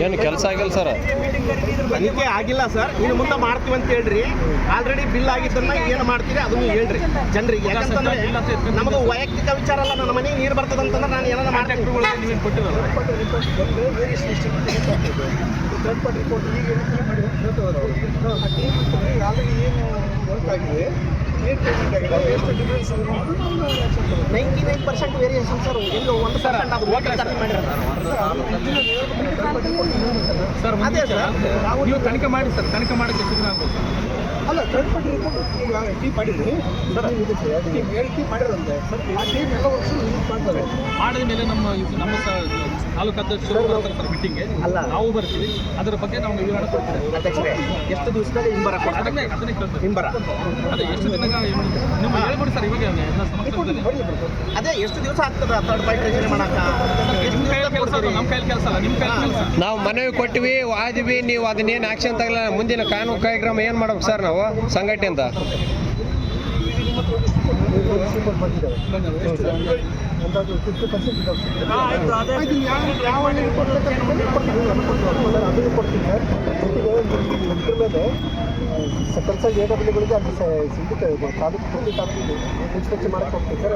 ಏನು ಕೆಲಸ ಆಗಿಲ್ಲ ಸರ್? ತನಿಖೆ ಆಗಿಲ್ಲ ಸರ್, ಇನ್ನು ಮುಂದೆ ಮಾಡ್ತೀವಿ ಅಂತ ಹೇಳ್ರಿ. ಆಲ್ರೆಡಿ ಬಿಲ್ ಆಗಿದ್ದನ್ನ ಏನು ಮಾಡ್ತೀರಿ ಅದನ್ನು ಹೇಳ್ರಿ ಜನರಿಗೆ. ಯಾಕಂತಂದ್ರೆ ನಮ್ಮದು ವೈಯಕ್ತಿಕ ವಿಚಾರ ಅಲ್ಲ. ನನ್ನ ಮನೆಗೆ ನೀರು ಬರ್ತದಂತಂದ್ರೆ ನಾನು ಏನಾರ ಮಾಡ್ತೀನಿ. $99% ವೇರಿಯೇಷನ್ ಸರ್. ಎಲ್ಲೋ 1% ಅದು ವೋಟರ್ ಕಡಿಮೆ ಮಾಡಿರೋದು ಸರ್. ಅದೇ ಸರ್, ನೀವು ತನಿಖೆ ಮಾಡಿ ಸರ್. ತನಿಖೆ ಮಾಡೋಕ್ಕೆ ಎಷ್ಟು ದಿನ ಆಗ್ಬೋದು? ಅಲ್ಲ, ಥರ್ಡ್ ಪಾರ್ಟಿ ರಿಪೋರ್ಟ್ ಈಗ ಟೀಮ್ ಮಾಡಿದ್ರಿ ಸರ್. ಟೀಮ್ 7 ಟೀಮ್ ಮಾಡಿರಂತೆ. ಆ ಟೀಮ್ ಎಲ್ಲ ವರ್ಷ ಯೂಸ್ ಮಾಡ್ತಾರೆ. ಮಾಡಿದ ಮೇಲೆ ನಮ್ಮ ತಾಲೂಕು ಅಧ್ಯಕ್ಷರು ಬರ್ತಾರೆ ಸರ್ ಮೀಟಿಂಗ್ಗೆ. ಅಲ್ಲ, ನಾವು ಬರ್ತೀವಿ. ಅದರ ಬಗ್ಗೆ ನಾವು ವಿವರಣೆ ಕೊಡ್ತೀವಿ. ಅಧ್ಯಕ್ಷರೇ, ಎಷ್ಟು ದಿವಸದಾಗ ಹಿಂಬರ ಅದನ್ನೇ ಕೇಳ್ತೀವಿ. ಹಿಂಬರ ಅದೇ ಎಷ್ಟು ದಿನ ನಿಮ್ಮ ಹೇಳ್ಬಿಡಿ ಸರ್. ಇವಾಗ ಎಲ್ಲ ಸಮಸ್ಯೆ ಅದೇ ಎಷ್ಟು ದಿವಸ ಆಗ್ತದೆ ಥರ್ಡ್ ಪಾರ್ಟಿ ರಚನೆ ಮಾಡಕ್ಕ? ನಿಮ್ಮ ಕೈಯಲ್ಲಿ ಕೆಲಸ ಅಲ್ಲ, ನಮ್ಮ ಕೈಯಲ್ಲಿ ಕೆಲಸ ಅಲ್ಲ. ನಿಮ್ಮ ಕೈಯಲ್ಲಿ ಕೆಲಸ. ನಾವು ಮನವಿ ಕೊಟ್ಟಿವಿ, ವಾದಿವಿ. ನೀವು ಅದನ್ನೇನು ಆಕ್ಷನ್ ತಗಲ್ಲ. ಮುಂದಿನ ಕಾನೂನು ಕಾರ್ಯಕ್ರಮ ಏನು ಮಾಡ್ಬೇಕು ಸರ್ ನಾವು ಸಂಘಟನೆಯಿಂದ? ಕೆಲಸ AWಗಳಿಗೆ ಅಲ್ಲಿ ಸಿಗುತ್ತೆ ತಾಲೂಕು ಇನ್ಸ್ಪೆಕ್ಷನ್ ಮಾಡಕ್ಕೆ ಹೋಗ್ತೀವಿ ಸರ್.